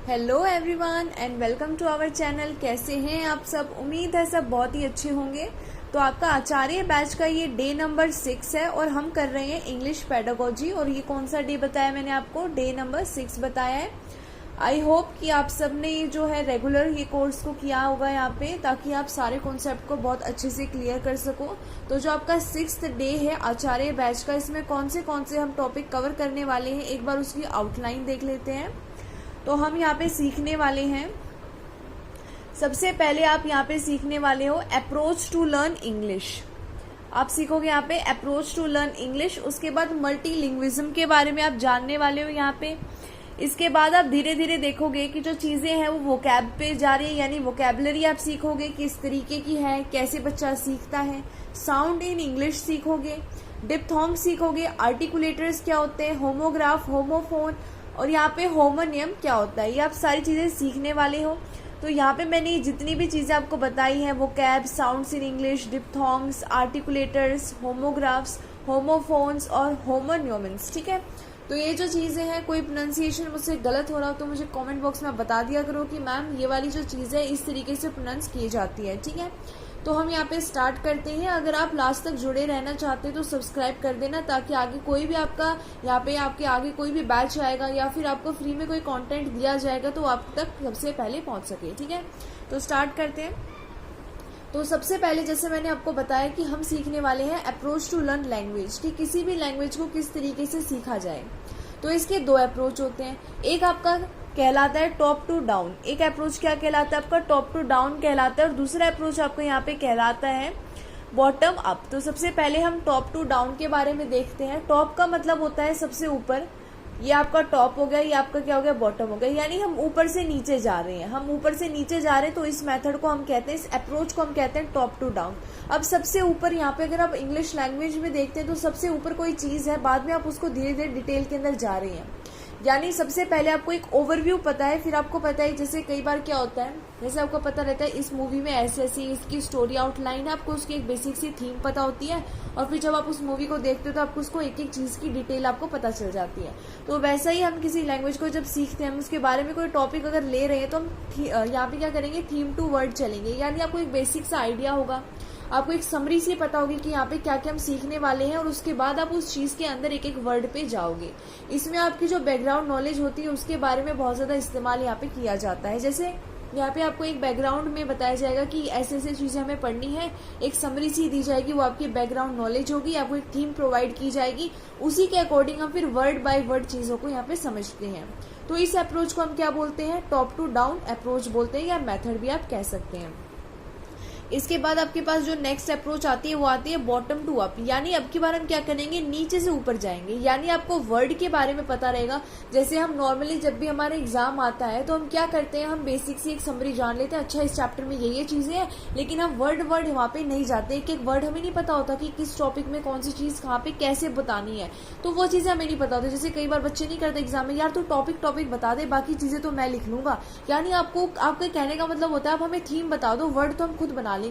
Hello everyone and welcome to our channel. कैसे हैं आप सब? उम्मीद है सब बहुत ही अच्छे होंगे। तो आपका आचार्य बैच का ये डे नंबर 6 है और हम कर रहे हैं इंग्लिश पेडागोजी। और ये कौन सा डे बताया मैंने आपको? डे नंबर 6 बताया है। आई होप कि आप सब ने जो है रेगुलर ये कोर्स को किया होगा यहाँ पे, ताकि आप सारे कॉन्सेप्ट को बहुत अच्छे से क्लियर कर सको। तो जो आपका 6th डे है आचार्य बैच का, इसमें कौन से हम टॉपिक कवर करने वाले हैं, एक बार उसकी आउटलाइन देख लेते हैं। तो हम यहाँ पे सीखने वाले हैं, सबसे पहले आप यहाँ पे सीखने वाले हो अप्रोच टू लर्न इंग्लिश। आप सीखोगे यहाँ पे अप्रोच टू लर्न इंग्लिश। उसके बाद मल्टीलिंग्विज्म के बारे में आप जानने वाले हो यहाँ पे। इसके बाद आप धीरे धीरे देखोगे कि जो चीजें हैं वो वोकैब पे जा रही है, यानी वोकैबुलरी आप सीखोगे किस तरीके की है, कैसे बच्चा सीखता है। साउंड इन इंग्लिश सीखोगे, डिप्थोंग सीखोगे, आर्टिकुलेटर्स क्या होते हैं, होमोग्राफ, होमोफोन और यहाँ पे होमोनियम क्या होता है, ये आप सारी चीजें सीखने वाले हो। तो यहाँ पे मैंने जितनी भी चीजें आपको बताई हैं, वो कैब, sounds in English, diphthongs, articulators, homographs, homophones और होमोन्यूमेंट्स, ठीक है। तो ये जो चीजें हैं, कोई प्रोनाउंसिएशन मुझसे गलत हो रहा हो तो मुझे कमेंट बॉक्स में बता दिया करो कि मैम ये वाली जो चीज है इस तरीके से प्रोनाउंस की जाती है, ठीक है। तो हम यहाँ पे स्टार्ट करते हैं। अगर आप लास्ट तक जुड़े रहना चाहते हैं तो सब्सक्राइब कर देना, ताकि आगे कोई भी आपका यहाँ पे आपके आगे कोई भी बैच आएगा या फिर आपको फ्री में कोई कंटेंट दिया जाएगा तो आप तक सबसे पहले पहुंच सके, ठीक है। तो स्टार्ट करते हैं। तो सबसे पहले जैसे मैंने आपको बताया कि हम सीखने वाले हैं अप्रोच टू लर्न लैंग्वेज, कि किसी भी लैंग्वेज को किस तरीके से सीखा जाए। तो इसके दो अप्रोच होते हैं। एक आपका कहलाता है टॉप टू डाउन। एक अप्रोच क्या कहलाता है आपका? टॉप टू डाउन कहलाता है। और दूसरा अप्रोच आपको यहाँ पे कहलाता है बॉटम अप। तो सबसे पहले हम टॉप टू डाउन के बारे में देखते हैं। टॉप का मतलब होता है सबसे ऊपर, ये आपका टॉप हो गया, ये आपका क्या हो गया? बॉटम हो गया। यानी हम ऊपर से नीचे जा रहे हैं, हम ऊपर से नीचे जा रहे हैं। तो इस मेथड को हम कहते हैं, इस अप्रोच को हम कहते हैं टॉप टू डाउन। अब सबसे ऊपर यहाँ पे अगर आप इंग्लिश लैंग्वेज में देखते हैं तो सबसे ऊपर कोई चीज है, बाद में आप उसको धीरे धीरे डिटेल के अंदर जा रहे हैं। यानी सबसे पहले आपको एक ओवरव्यू पता है, फिर आपको पता है जैसे कई बार क्या होता है, जैसे आपको पता रहता है इस मूवी में ऐसे ऐसी इसकी स्टोरी आउटलाइन है, आपको उसकी एक बेसिक सी थीम पता होती है। और फिर जब आप उस मूवी को देखते हो तो आपको उसको एक एक चीज की डिटेल आपको पता चल जाती है। तो वैसा ही हम किसी लैंग्वेज को जब सीखते हैं, हम उसके बारे में कोई टॉपिक अगर ले रहे हैं तो हम यहाँ पे क्या करेंगे? थीम टू वर्ड चलेंगे। यानी आपको एक बेसिक सा आइडिया होगा, आपको एक समरी से पता होगी कि यहाँ पे क्या क्या हम सीखने वाले हैं, और उसके बाद आप उस चीज के अंदर एक एक वर्ड पे जाओगे। इसमें आपकी जो बैकग्राउंड नॉलेज होती है उसके बारे में बहुत ज्यादा इस्तेमाल यहाँ पे किया जाता है। जैसे यहाँ पे आपको एक बैकग्राउंड में बताया जाएगा कि ऐसे ऐसे चीजें हमें पढ़नी है, एक समरी सी दी जाएगी, वो आपकी बैकग्राउंड नॉलेज होगी, आपको एक थीम प्रोवाइड की जाएगी, उसी के अकॉर्डिंग हम फिर वर्ड बाय वर्ड चीजों को यहाँ पे समझते हैं। तो इस अप्रोच को हम क्या बोलते हैं? टॉप टू डाउन अप्रोच बोलते हैं, या मेथड भी आप कह सकते हैं। इसके बाद आपके पास जो नेक्स्ट अप्रोच आती है वो आती है बॉटम टू अप। यानी अब की बार हम क्या करेंगे? नीचे से ऊपर जाएंगे। यानी आपको वर्ड के बारे में पता रहेगा। जैसे हम नॉर्मली जब भी हमारे एग्जाम आता है तो हम क्या करते हैं? हम बेसिक सी एक समरी जान लेते हैं, अच्छा इस चैप्टर में ये चीजें हैं, लेकिन हम वर्ड वहां पे नहीं जाते। एक एक वर्ड हमें नहीं पता होता कि किस टॉपिक में कौन सी चीज कहाँ पे कैसे बतानी है, तो वो चीजें हमें नहीं पता होती। जैसे कई बार बच्चे नहीं करते एग्जाम में, यार तू टॉपिक बता दे, बाकी चीजें तो मैं लिख लूंगा। यानी आपको आपके कहने का मतलब होता है आप हमें थीम बता दो, वर्ड तो हम खुद बना लेंगे।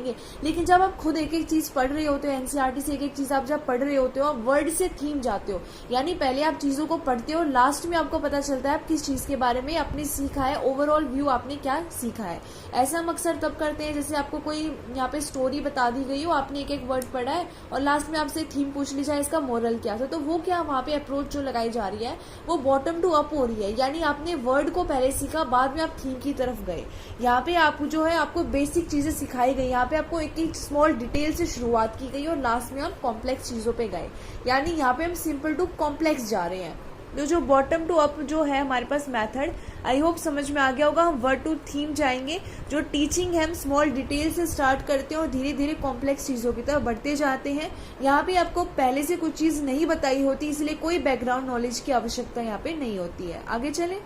लेकिन जब आप खुद एक एक चीज पढ़ रहे होते हो, एनसीईआरटी से एक एक चीज आप जब पढ़ रहे होते हो, आप वर्ड से थीम जाते हो। यानी पहले आप चीजों को पढ़ते हो, लास्ट में आपको पता चलता है आप किस चीज के बारे में आपने सीखा है, ओवरऑल व्यू आपने क्या सीखा है। ऐसा हम अक्सर तब करते हैं जैसे आपको कोई यहाँ पे स्टोरी बता दी गई हो, आपने एक एक वर्ड पढ़ा है और लास्ट में आपसे थीम पूछ ली जाए इसका मोरल क्या था, तो वो क्या वहां पे अप्रोच जो लगाई जा रही है वो बॉटम टू अप हो रही है। यानी आपने वर्ड को पहले सीखा, बाद में आप थीम की तरफ गए। यहाँ पे आप जो है आपको बेसिक चीजें सिखाई गई, यहाँ पे आपको एक स्मॉल डिटेल से शुरुआत की गई और लास्ट में हम कॉम्प्लेक्स चीजों पे गए। यानी यहाँ पे हम सिंपल टू कॉम्प्लेक्स जा रहे हैं। तो जो बॉटम टू अप जो है हमारे पास मेथड, आई होप समझ में आ गया होगा। हम वर्ड टू थीम जाएंगे, जो टीचिंग है हम स्मॉल डिटेल से स्टार्ट करते हैं और धीरे धीरे कॉम्प्लेक्स चीजों की तरफ बढ़ते जाते हैं। यहाँ पे आपको पहले से कुछ चीज नहीं बताई होती, इसलिए कोई बैकग्राउंड नॉलेज की आवश्यकता यहाँ पे नहीं होती है। आगे चले।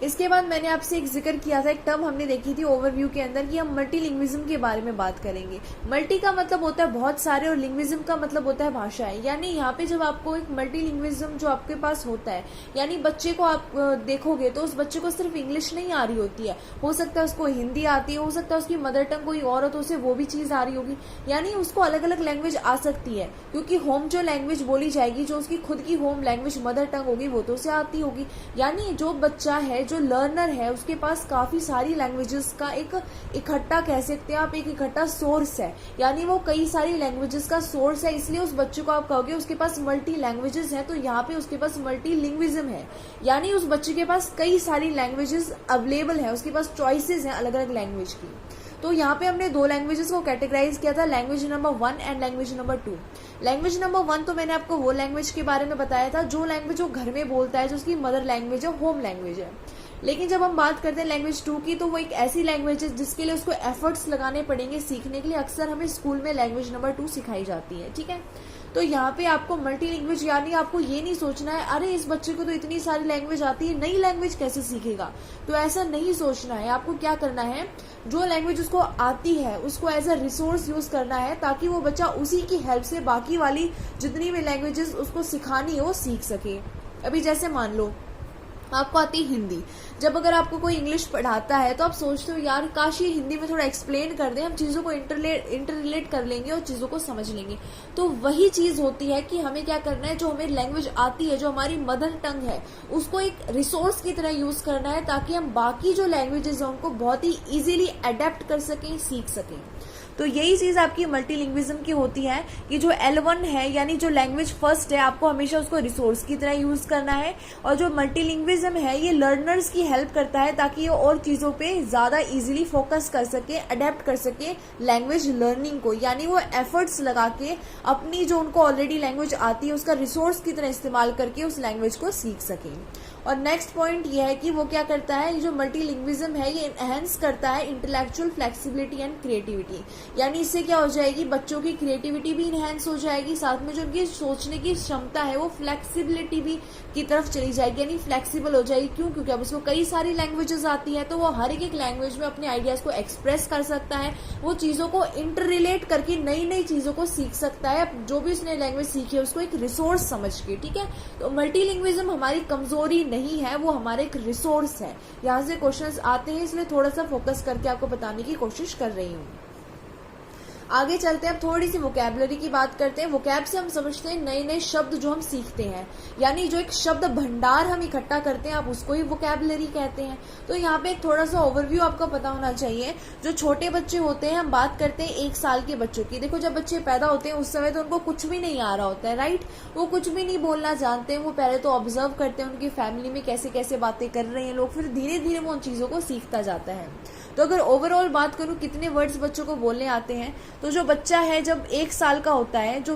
इसके बाद मैंने आपसे एक जिक्र किया था, एक टर्म हमने देखी थी ओवरव्यू के अंदर कि हम मल्टीलिंग्विज्म के बारे में बात करेंगे। मल्टी का मतलब होता है बहुत सारे और लिंग्विज्म का मतलब होता है भाषाएं। यानी यहाँ पे जब आपको एक मल्टीलिंग्विज्म जो आपके पास होता है, यानी बच्चे को आप देखोगे तो उस बच्चे को सिर्फ इंग्लिश नहीं आ रही होती है, हो सकता है उसको हिंदी आती है, हो सकता है उसकी मदर टंग कोई और हो तो उसे वो भी चीज आ रही होगी। यानी उसको अलग अलग लैंग्वेज आ सकती है, क्योंकि होम जो लैंग्वेज बोली जाएगी, जो उसकी खुद की होम लैंग्वेज मदर टंग होगी, वो तो उसे आती होगी। यानी जो बच्चा है जो लर्नर है उसके पास काफी सारी लैंग्वेजेस का एक इकट्ठा कह सकते हैं आप, एक इकट्ठा सोर्स है, यानी वो कई सारी लैंग्वेजेस का सोर्स है, इसलिए उस बच्चे को आप कहोगे उसके पास मल्टी लैंग्वेजेस है, तो यहाँ पे उसके पास मल्टी लिंग्विज्म है, यानी उस बच्चे के पास कई सारी लैंग्वेजेस अवेलेबल है, उसके पास चॉइसेस हैं अलग अलग लैंग्वेज की। तो यहाँ पे हमने दो लैंग्वेजेस को कैटेगराइज किया था, language number 1 and language number 2। Language number 1 तो मैंने आपको वो लैंग्वेज के बारे में बताया था जो लैंग्वेज वो घर में बोलता है, जो उसकी मदर लैंग्वेज है, होम लैंग्वेज है। लेकिन जब हम बात करते हैं लैंग्वेज 2 की, तो वो एक ऐसी लैंग्वेज है जिसके लिए उसको एफर्ट्स लगाने पड़ेंगे सीखने के लिए। अक्सर हमें स्कूल में लैंग्वेज नंबर 2 सिखाई जाती है, ठीक है। तो यहाँ पे आपको मल्टी लैंग्वेज, यानी आपको ये नहीं सोचना है अरे इस बच्चे को तो इतनी सारी लैंग्वेज आती है, नई लैंग्वेज कैसे सीखेगा, तो ऐसा नहीं सोचना है। आपको क्या करना है, जो लैंग्वेज उसको आती है उसको एज अ रिसोर्स यूज करना है, ताकि वो बच्चा उसी की हेल्प से बाकी वाली जितनी भी लैंग्वेजेस उसको सिखानी है वो सीख सके। अभी जैसे मान लो आपको आती है हिंदी, जब अगर आपको कोई इंग्लिश पढ़ाता है तो आप सोचते हो यार काश ये हिंदी में थोड़ा एक्सप्लेन कर दे, हम चीज़ों को इंटररिलेट कर लेंगे और चीज़ों को समझ लेंगे। तो वही चीज़ होती है कि हमें क्या करना है, जो हमें लैंग्वेज आती है, जो हमारी मदर टंग है, उसको एक रिसोर्स की तरह यूज करना है, ताकि हम बाकी जो लैंग्वेजेस हैं उनको बहुत ही इजीली अडेप्ट कर सकें, सीख सकें। तो यही चीज आपकी मल्टीलिंग्विज्म की होती है कि जो L1 है, यानी जो लैंग्वेज फर्स्ट है, आपको हमेशा उसको रिसोर्स की तरह यूज करना है, और जो मल्टीलिंग्विज्म है ये लर्नर्स की हेल्प करता है ताकि ये और चीजों पे ज्यादा इजीली फोकस कर सके, अडेप्ट कर सके लैंग्वेज लर्निंग को, यानी वो एफर्ट्स लगा के अपनी जो उनको ऑलरेडी लैंग्वेज आती है उसका रिसोर्स की तरह इस्तेमाल करके उस लैंग्वेज को सीख सकें। और नेक्स्ट पॉइंट ये है कि वो क्या करता है, ये जो मल्टीलिंग्विज्म है ये एनहांस करता है इंटेलेक्चुअल फ्लेक्सिबिलिटी एंड क्रिएटिविटी, यानी इससे क्या हो जाएगी, बच्चों की क्रिएटिविटी भी इनहेंस हो जाएगी, साथ में जो उनकी सोचने की क्षमता है वो फ्लेक्सिबिलिटी भी की तरफ चली जाएगी, यानी फ्लेक्सिबल हो जाएगी। क्यों? क्योंकि अब उसको कई सारी लैंग्वेजेस आती है, तो वो हर एक लैंग्वेज में अपने आइडियाज को एक्सप्रेस कर सकता है, वो चीजों को इंटर रिलेट करके नई नई चीजों को सीख सकता है, जो भी उसने लैंग्वेज सीखी है उसको एक रिसोर्स समझ के, ठीक है। तो मल्टीलिंग्विज्म हमारी कमजोरी नहीं है, वो हमारे एक रिसोर्स है। यहाँ से क्वेश्चंस आते हैं, इसलिए थोड़ा सा फोकस करके आपको बताने की कोशिश कर रही हूँ। आगे चलते हैं, अब थोड़ी सी वोकैबुलरी की बात करते हैं। वोकैब से हम समझते हैं नए नए शब्द जो हम सीखते हैं, यानी जो एक शब्द भंडार हम इकट्ठा करते हैं, आप उसको ही वोकैबुलरी कहते हैं। तो यहाँ पे एक थोड़ा सा ओवरव्यू आपको पता होना चाहिए। जो छोटे बच्चे होते हैं, हम बात करते हैं 1 साल के बच्चों की। देखो जब बच्चे पैदा होते हैं उस समय तो उनको कुछ भी नहीं आ रहा होता है, राइट, वो कुछ भी नहीं बोलना जानते हैं, वो पहले तो ऑब्जर्व करते हैं उनकी फैमिली में कैसे कैसे बातें कर रहे हैं लोग, फिर धीरे धीरे वो उन चीजों को सीखता जाता है। तो अगर ओवरऑल बात करूं कितने वर्ड्स बच्चों को बोलने आते हैं, तो जो बच्चा है जब 1 साल का होता है, जो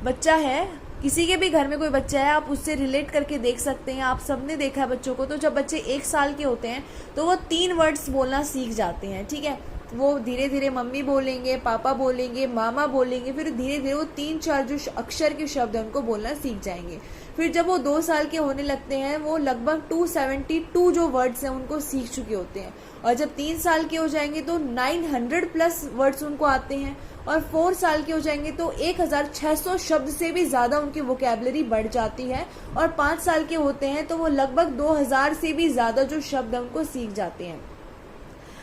बच्चा है, किसी के भी घर में कोई बच्चा है, आप उससे रिलेट करके देख सकते हैं, आप सबने देखा है बच्चों को, तो जब बच्चे 1 साल के होते हैं तो वो 3 वर्ड्स बोलना सीख जाते हैं, ठीक है। वो धीरे धीरे मम्मी बोलेंगे, पापा बोलेंगे, मामा बोलेंगे, फिर धीरे धीरे वो 3-4 जो अक्षर के शब्द है उनको बोलना सीख जाएंगे। फिर जब वो 2 साल के होने लगते हैं, वो लगभग 272 जो वर्ड्स हैं उनको सीख चुके होते हैं, और जब 3 साल के हो जाएंगे तो 900+ वर्ड्स उनको आते हैं, और 4 साल के हो जाएंगे तो 1600 शब्द से भी ज्यादा उनकी वोकैबुलरी बढ़ जाती है, और 5 साल के होते हैं तो वो लगभग 2000 से भी ज्यादा जो शब्द है उनको सीख जाते हैं।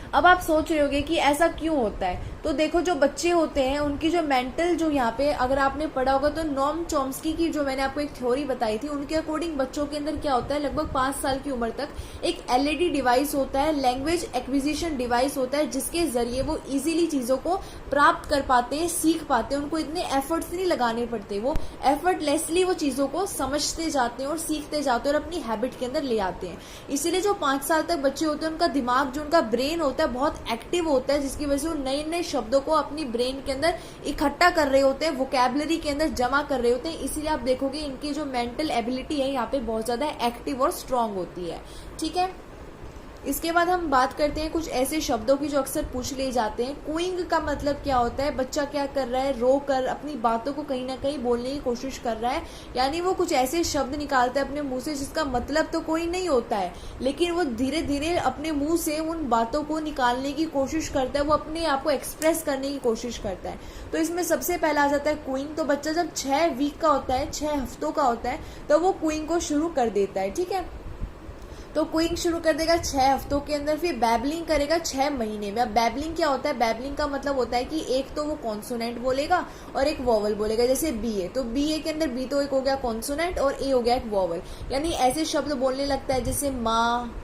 अब आप सोच रहे होंगे कि ऐसा क्यों होता है, तो देखो जो बच्चे होते हैं उनकी जो मेंटल, जो यहाँ पे अगर आपने पढ़ा होगा तो नॉम चॉम्स्की की जो मैंने आपको एक थ्योरी बताई थी, उनके अकॉर्डिंग बच्चों के अंदर क्या होता है, लगभग 5 साल की उम्र तक एक LED डिवाइस होता है, लैंग्वेज एक्विजिशन डिवाइस होता है, जिसके जरिए वो इजीली चीजों को प्राप्त कर पाते हैं, सीख पाते हैं, उनको इतने एफर्ट्स नहीं लगाने पड़ते, वो एफर्टलेसली वो चीजों को समझते जाते हैं और सीखते जाते हैं और अपनी हैबिट के अंदर ले आते हैं। इसीलिए जो 5 साल तक बच्चे होते हैं उनका दिमाग, जो उनका ब्रेन होता है, बहुत एक्टिव होता है, जिसकी वजह से वो नए नए शब्दों को अपनी ब्रेन के अंदर इकट्ठा कर रहे होते हैं, वोकैबुलरी के अंदर जमा कर रहे होते हैं। इसीलिए आप देखोगे इनकी जो मेंटल एबिलिटी है यहाँ पे बहुत ज्यादा एक्टिव और स्ट्रांग होती है, ठीक है। इसके बाद हम बात करते हैं कुछ ऐसे शब्दों की जो अक्सर पूछ लिए जाते हैं। कूइंग का मतलब क्या होता है, बच्चा क्या कर रहा है, रो कर अपनी बातों को कहीं ना कहीं बोलने की कोशिश कर रहा है, यानी वो कुछ ऐसे शब्द निकालता है अपने मुंह से जिसका मतलब तो कोई नहीं होता है, लेकिन वो धीरे धीरे अपने मुंह से उन बातों को निकालने की कोशिश करता है, वो अपने आप को एक्सप्रेस करने की कोशिश करता है। तो इसमें सबसे पहला आ जाता है कूइंग। तो बच्चा जब 6 वीक का होता है, 6 हफ्तों का होता है, तो वो कूइंग को शुरू कर देता है, ठीक है। तो कूइंग शुरू कर देगा 6 हफ्तों के अंदर, फिर बैबलिंग करेगा 6 महीने में। अब बैबलिंग क्या होता है, बैबलिंग का मतलब होता है कि एक तो वो कॉन्सोनेंट बोलेगा और एक वॉवल बोलेगा, जैसे बी ए, तो बी ए के अंदर बी तो एक हो गया कॉन्सोनेंट और ए हो गया एक वॉवल, यानी ऐसे शब्द बोलने लगता है जैसे माँ,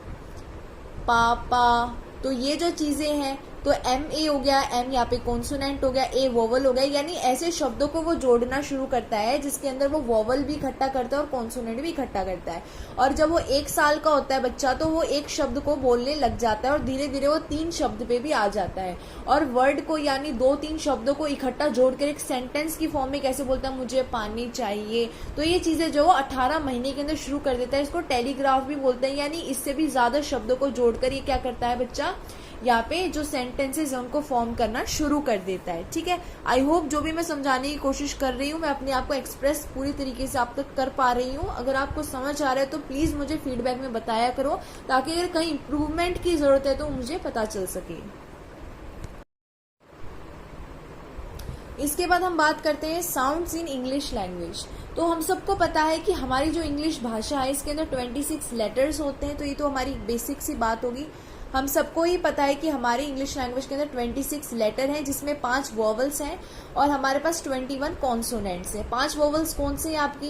पापा। तो ये जो चीजें हैं, तो एम ए हो गया, एम यहाँ पे कॉन्सोनेंट हो गया, ए वोवल हो गया, यानी ऐसे शब्दों को वो जोड़ना शुरू करता है जिसके अंदर वो वोवल भी इकट्ठा करता है और कॉन्सोनेंट भी इकट्ठा करता है। और जब वो 1 साल का होता है बच्चा, तो वो एक शब्द को बोलने लग जाता है और धीरे धीरे वो 3 शब्द पे भी आ जाता है। और वर्ड को यानी 2-3 शब्दों को इकट्ठा जोड़कर एक सेंटेंस की फॉर्म में कैसे बोलता है, मुझे पानी चाहिए। तो ये चीजें जो 18 महीने के अंदर शुरू कर देता है। इसको टेलीग्राफ भी बोलते हैं, यानी इससे भी ज्यादा शब्दों को जोड़कर ये क्या करता है बच्चा, यहाँ पे जो सेंटेंसेस है उनको फॉर्म करना शुरू कर देता है। ठीक है, आई होप जो भी मैं समझाने की कोशिश कर रही हूँ, मैं अपने आप को एक्सप्रेस पूरी तरीके से आप तक कर पा रही हूँ। अगर आपको समझ आ रहा है तो प्लीज मुझे फीडबैक में बताया करो, ताकि अगर कहीं इंप्रूवमेंट की जरूरत है तो मुझे पता चल सके। इसके बाद हम बात करते हैं साउंड्स इन इंग्लिश लैंग्वेज। तो हम सबको पता है कि हमारी जो इंग्लिश भाषा है इसके अंदर 26 लेटर्स होते हैं। तो ये तो हमारी बेसिक सी बात होगी। हम सबको ही पता है कि हमारी इंग्लिश लैंग्वेज के अंदर 26 लेटर हैं, जिसमें 5 वोवल्स हैं और हमारे पास 21 कॉन्सोनेंट्स हैं। 5 वोवल्स कौन से हैं आपकी,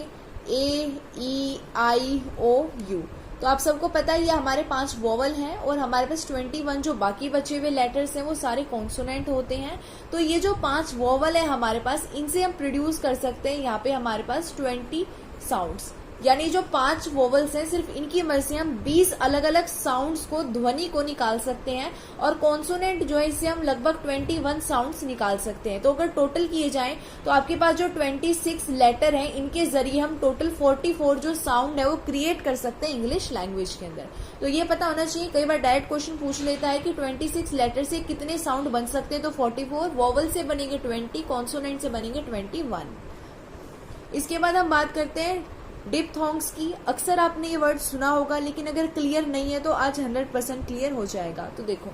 ए, ई, आई, ओ, यू। तो आप सबको पता है ये हमारे 5 वोवल हैं और हमारे पास 21 जो बाकी बचे हुए लेटर्स हैं वो सारे कॉन्सोनेंट होते हैं। तो ये जो 5 वोवल है हमारे पास, इनसे हम प्रोड्यूस कर सकते हैं यहाँ पे हमारे पास 20 साउंड्स। यानी जो 5 वोवल्स हैं, सिर्फ इनकी मदद से हम 20 अलग अलग साउंड्स को, ध्वनि को निकाल सकते हैं। और कॉन्सोनेंट जो है इससे हम लगभग 21 साउंड्स निकाल सकते हैं। तो अगर टोटल किए जाएं तो आपके पास जो 26 लेटर हैं, इनके जरिए हम टोटल 44 जो साउंड है वो क्रिएट कर सकते हैं इंग्लिश लैंग्वेज के अंदर। तो ये पता होना चाहिए। कई बार डायरेक्ट क्वेश्चन पूछ लेता है कि 26 लेटर से कितने साउंड बन सकते हैं, तो 44, वोवल से बनेंगे 20, कॉन्सोनेंट से बनेंगे 21। इसके बाद हम बात करते हैं डिप्थोंग्स की। अक्सर आपने ये वर्ड सुना होगा, लेकिन अगर क्लियर नहीं है तो आज 100% क्लियर हो जाएगा। तो देखो,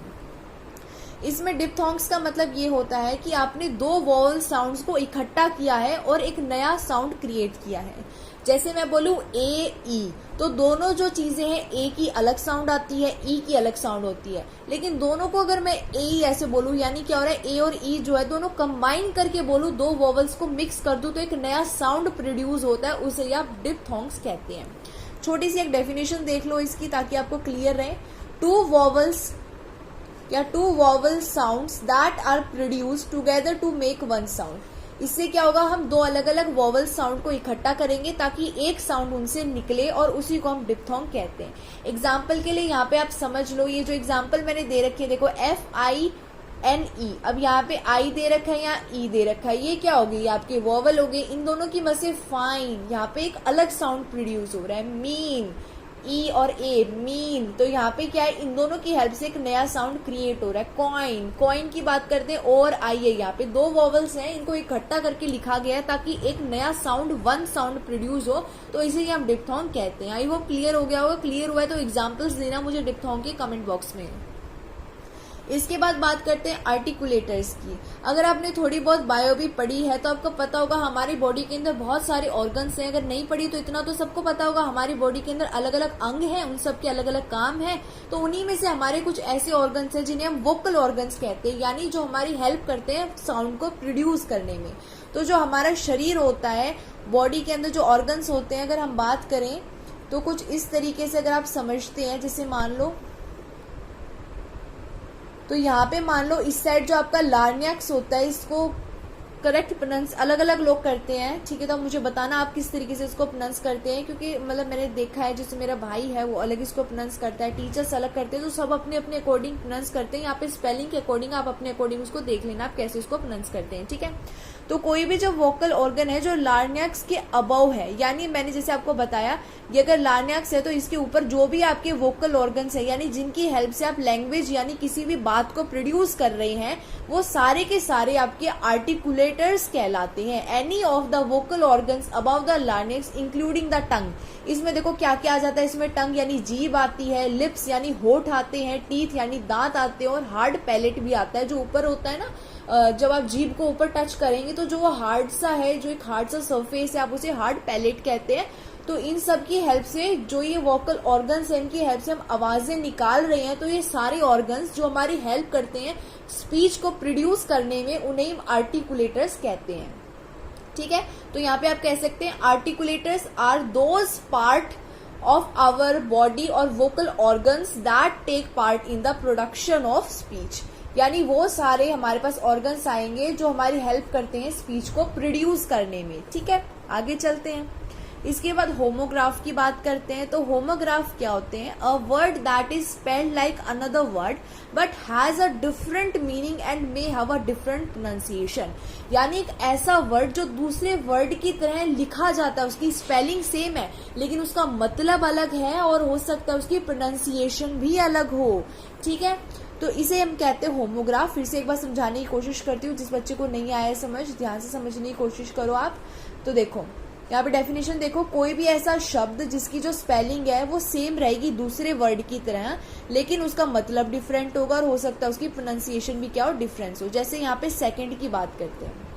इसमें डिप्थोंग्स का मतलब ये होता है कि आपने 2 वोवल साउंड्स को इकट्ठा किया है और एक नया साउंड क्रिएट किया है। जैसे मैं बोलूं ए, ई, तो दोनों जो चीजें हैं, ए की अलग साउंड आती है, ई की अलग साउंड होती है। लेकिन दोनों को अगर मैं ए ऐसे बोलूं, यानी क्या हो रहा है, ए और ई जो है दोनों कंबाइन करके बोलूं, 2 वोवल्स को मिक्स कर दूं, तो एक नया साउंड प्रोड्यूस होता है, उसे आप डिप्थोंग्स कहते हैं। छोटी सी एक डेफिनेशन देख लो इसकी, ताकि आपको क्लियर रहे। 2 वोवल्स या 2 vowel sounds that are produce together to make 1 sound. इससे क्या होगा, हम 2 अलग अलग वोवल साउंड को इकट्ठा करेंगे ताकि एक साउंड उनसे निकले, और उसी को हम डिप्थोंग कहते हैं। एग्जाम्पल के लिए यहाँ पे आप समझ लो, ये जो एग्जाम्पल मैंने दे रखी है, देखो FINE। अब यहाँ पे आई दे रखा है, यहाँ ई दे रखा है, ये क्या हो गई, आपके वोवल हो गए। इन दोनों की मदद से फाइन, यहाँ पे एक अलग साउंड प्रोड्यूस हो रहा है। मीन, ई और ए, मीन, तो यहाँ पे क्या है, इन दोनों की हेल्प से एक नया साउंड क्रिएट हो रहा है। कॉइन, कॉइन की बात करते हैं, और आई है, यहाँ पे 2 वोवल्स हैं, इनको इकट्ठा करके लिखा गया है ताकि एक नया साउंड, 1 साउंड प्रोड्यूस हो, तो इसे हम डिप्थोंग कहते हैं। आई होप क्लियर हो गया होगा। क्लियर हुआ है तो एग्जाम्पल्स देना मुझे डिप्थोंग के कमेंट बॉक्स में। इसके बाद बात करते हैं आर्टिकुलेटर्स की। अगर आपने थोड़ी बहुत बायो भी पढ़ी है तो आपको पता होगा हमारी बॉडी के अंदर बहुत सारे ऑर्गन्स हैं। अगर नहीं पढ़ी तो इतना तो सबको पता होगा, हमारी बॉडी के अंदर अलग अलग अंग हैं, उन सब के अलग अलग काम हैं। तो उन्हीं में से हमारे कुछ ऐसे ऑर्गन्स हैं जिन्हें हम वोकल ऑर्गन्स कहते हैं, यानी जो हमारी हेल्प करते हैं साउंड को प्रोड्यूस करने में। तो जो हमारा शरीर होता है, बॉडी के अंदर जो ऑर्गन्स होते हैं, अगर हम बात करें तो कुछ इस तरीके से अगर आप समझते हैं, जैसे मान लो, तो यहाँ पे मान लो इस साइड जो आपका लार्नियक्स होता है, इसको करेक्ट प्रोनाउंस अलग अलग लोग करते हैं, ठीक है। तो मुझे बताना आप किस तरीके से इसको प्रोनाउंस करते हैं, क्योंकि मतलब मैंने देखा है, जैसे मेरा भाई है वो अलग इसको प्रोनाउंस करता है, टीचर्स अलग करते हैं, तो सब अपने अपने अकॉर्डिंग प्रोनाउंस करते हैं। यहाँ पे स्पेलिंग के अकॉर्डिंग आप अपने अकॉर्डिंग उसको देख लेना आप कैसे उसको प्रोनाउंस करते हैं, ठीक है। तो कोई भी जो वोकल ऑर्गन है जो लार्नियक्स के अबव है, यानी मैंने जैसे आपको बताया, ये अगर लार्नियक्स है तो इसके ऊपर जो भी आपके वोकल ऑर्गन्स है, यानी जिनकी हेल्प से आप लैंग्वेज यानी किसी भी बात को प्रोड्यूस कर रहे हैं, वो सारे के सारे आपके आर्टिकुलेटर्स कहलाते हैं। Any of the vocal organs above the larynx including the tongue. इसमें देखो क्या क्या आ जाता है, इसमें टंग यानी जीभ आती है, लिप्स यानी होठ आते हैं, टीथ यानी दांत आते हैं, और हार्ड पैलेट भी आता है, जो ऊपर होता है ना, जब आप जीभ को ऊपर टच करेंगे तो जो वो हार्ड सा है, जो एक हार्ड सा सरफेस है, आप उसे हार्ड पैलेट कहते हैं। तो इन सब की हेल्प से जो ये वोकल ऑर्गन्स है, इनकी हेल्प से हम आवाजें निकाल रहे हैं। तो ये सारे ऑर्गन्स जो हमारी हेल्प करते हैं स्पीच को प्रोड्यूस करने में, उन्हें हम आर्टिकुलेटर्स कहते हैं, ठीक है। तो यहाँ पे आप कह सकते हैं articulators are those part of our body और vocal organs that take part in the production of speech. यानी वो सारे हमारे पास ऑर्गन्स आएंगे जो हमारी हेल्प करते हैं स्पीच को प्रोड्यूस करने में। ठीक है, आगे चलते हैं। इसके बाद होमोग्राफ की बात करते हैं। तो होमोग्राफ क्या होते हैं? A word that is spelled like another word but has a different meaning and may have a different pronunciation. यानी एक ऐसा वर्ड जो दूसरे वर्ड की तरह लिखा जाता है, उसकी स्पेलिंग सेम है लेकिन उसका मतलब अलग है और हो सकता है उसकी प्रोनाउंसिएशन भी अलग हो। ठीक है, तो इसे हम कहते हैं होमोग्राफ। फिर से एक बार समझाने की कोशिश करती हूँ, जिस बच्चे को नहीं आया समझ, ध्यान से समझने की कोशिश करो आप। तो देखो यहाँ पे डेफिनेशन देखो, कोई भी ऐसा शब्द जिसकी जो स्पेलिंग है वो सेम रहेगी दूसरे वर्ड की तरह लेकिन उसका मतलब डिफरेंट होगा और हो सकता है उसकी प्रोनाउंसिएशन भी क्या हो, डिफरेंस हो। जैसे यहाँ पे सेकंड की बात करते हैं।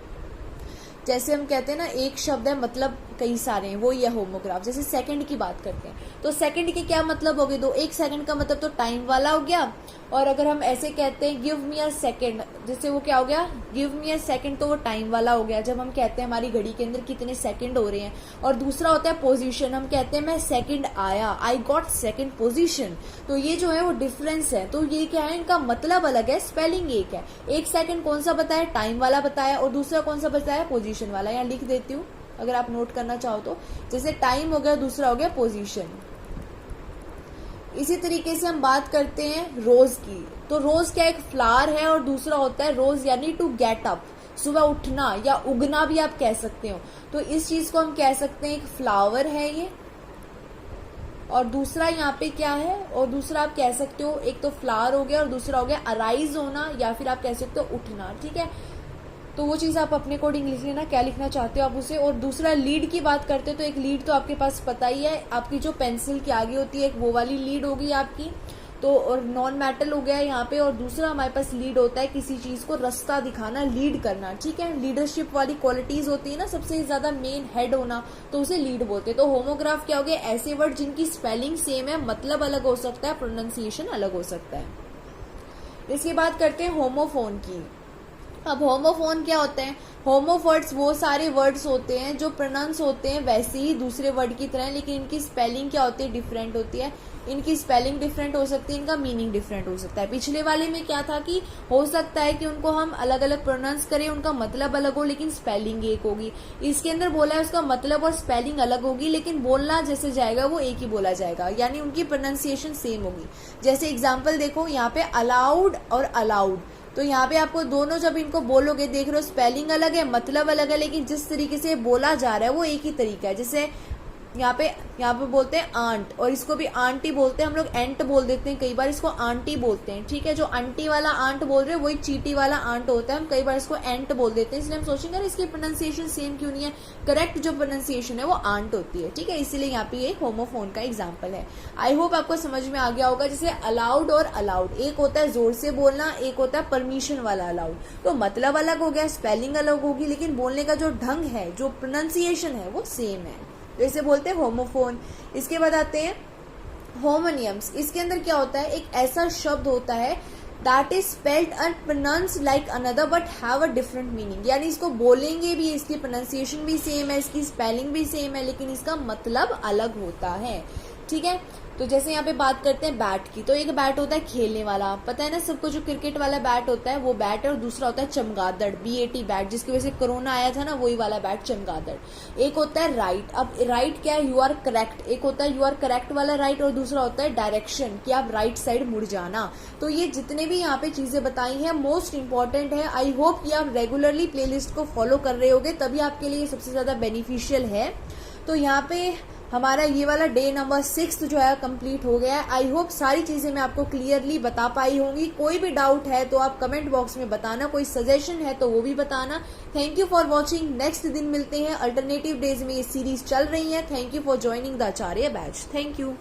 जैसे हम कहते हैं ना एक शब्द है मतलब कई सारे हैं, वो ये होमोग्राफ। जैसे सेकंड की बात करते हैं तो सेकंड के क्या मतलब हो गए? दो। एक सेकंड का मतलब तो टाइम वाला हो गया, और अगर हम ऐसे कहते हैं गिव मी अ सेकंड, जैसे वो क्या हो गया, गिव मी अ सेकंड, तो वो टाइम वाला हो गया। जब हम कहते हैं हमारी घड़ी के अंदर कितने सेकंड हो रहे हैं। और दूसरा होता है पोजीशन, हम कहते हैं मैं सेकंड आया, आई गॉट सेकंड पोजीशन। तो ये जो है वो डिफरेंस है। तो ये क्या है, इनका मतलब अलग है, स्पेलिंग एक है। एक सेकंड कौन सा बताया? टाइम वाला बताया, और दूसरा कौन सा बताया? पोजीशन वाला। यहाँ लिख देती हूँ अगर आप नोट करना चाहो तो। जैसे टाइम हो गया, दूसरा हो गया पोजीशन। इसी तरीके से हम बात करते हैं रोज की। तो रोज क्या एक फ्लावर है और दूसरा होता है रोज यानी टू गेट अप, सुबह उठना या उगना भी आप कह सकते हो। तो इस चीज को हम कह सकते हैं एक फ्लावर है ये, और दूसरा यहाँ पे क्या है, और दूसरा आप कह सकते हो एक तो फ्लावर हो गया और दूसरा हो गया अराइज होना, या फिर आप कह सकते हो उठना। ठीक है, तो वो चीज़ आप अपने अकॉर्डिंग लिख लेना, क्या लिखना चाहते हो आप उसे। और दूसरा लीड की बात करते हैं तो एक लीड तो आपके पास पता ही है, आपकी जो पेंसिल की आगे होती है एक वो वाली लीड होगी आपकी। तो और नॉन मेटल हो गया यहाँ पे। और दूसरा हमारे पास लीड होता है किसी चीज को रास्ता दिखाना, लीड करना। ठीक है, लीडरशिप वाली क्वालिटीज होती है ना, सबसे ज्यादा मेन हेड होना, तो उसे लीड बोलते हैं। तो होमोग्राफ क्या हो गया? ऐसे वर्ड जिनकी स्पेलिंग सेम है, मतलब अलग हो सकता है, प्रोनाउंसिएशन अलग हो सकता है। इसकी बात करते हैं होमोफोन की। अब होमोफोन क्या होते हैं? होमोवर्ड्स वो सारे वर्ड्स होते हैं जो प्रोनाउंस होते हैं वैसे ही दूसरे वर्ड की तरह, लेकिन इनकी स्पेलिंग क्या होती है? डिफरेंट होती है। इनकी स्पेलिंग डिफरेंट हो सकती है, इनका मीनिंग डिफरेंट हो सकता है। पिछले वाले में क्या था कि हो सकता है कि उनको हम अलग अलग प्रोनाउंस करें, उनका मतलब अलग हो लेकिन स्पेलिंग एक होगी। इसके अंदर बोला है उसका मतलब और स्पेलिंग अलग होगी लेकिन बोलना जैसे जाएगा वो एक ही बोला जाएगा, यानी उनकी प्रोनाउंसिएशन सेम होगी। जैसे एग्जाम्पल देखो यहाँ पे अलाउड और अलाउड, तो यहाँ पे आपको दोनों जब इनको बोलोगे, देख रहे हो स्पेलिंग अलग है, मतलब अलग है, लेकिन जिस तरीके से बोला जा रहा है वो एक ही तरीका है। जैसे यहाँ पे बोलते हैं आंट, और इसको भी आंटी बोलते हैं हम लोग, एंट बोल देते हैं कई बार, इसको आंटी बोलते हैं। ठीक है, जो आंटी वाला आंट बोल रहे हैं वही चीटी वाला आंट होता है, हम कई बार इसको एंट बोल देते हैं। इसलिए हम सोचेंगे अरे इसकी प्रोनाउंसिएशन सेम क्यों नहीं है? करेक्ट जो प्रोनाउंसिएशन है वो आंट होती है। ठीक है, इसीलिए यहाँ पे ये होमोफोन का एग्जाम्पल है। आई होप आपको समझ में आ गया होगा। जैसे अलाउड और अलाउड, एक होता है जोर से बोलना, एक होता है परमिशन वाला अलाउड। तो मतलब अलग हो गया, स्पेलिंग अलग होगी, लेकिन बोलने का जो ढंग है, जो प्रोनाउंसिएशन है वो सेम है, जैसे बोलते हैं होमोफोन। इसके बाद आते हैं होमोनियम्स। इसके अंदर क्या होता है? एक ऐसा शब्द होता है that is spelled and pronounced like another but have a different meaning. यानी इसको बोलेंगे भी, इसकी प्रोनाउंसिएशन भी सेम है, इसकी स्पेलिंग भी सेम है, लेकिन इसका मतलब अलग होता है। ठीक है, तो जैसे यहाँ पे बात करते हैं बैट की। तो एक बैट होता है खेलने वाला, पता है ना सबको, जो क्रिकेट वाला बैट होता है वो बैट है। और दूसरा होता है चमगादड़, BAT बैट, जिसकी वजह से कोरोना आया था ना, वही वाला बैट चमगादड़। एक होता है राइट। अब राइट क्या है? You are correct. एक होता है यू आर करेक्ट वाला राइट, और दूसरा होता है डायरेक्शन, कि आप राइट साइड मुड़ जाना। तो ये जितने भी यहाँ पे चीजें बताई हैं मोस्ट इंपॉर्टेंट है। आई होप कि आप रेगुलरली प्लेलिस्ट को फॉलो कर रहे होगे, तभी आपके लिए सबसे ज्यादा बेनिफिशियल है। तो यहाँ पे हमारा ये वाला डे नंबर 6 जो है कंप्लीट हो गया है। आई होप सारी चीजें मैं आपको क्लियरली बता पाई होंगी। कोई भी डाउट है तो आप कमेंट बॉक्स में बताना, कोई सजेशन है तो वो भी बताना। Thank you for watching. Next दिन मिलते हैं। अल्टरनेटिव डेज में ये सीरीज चल रही है। Thank you for joining the Acharya batch. Thank you.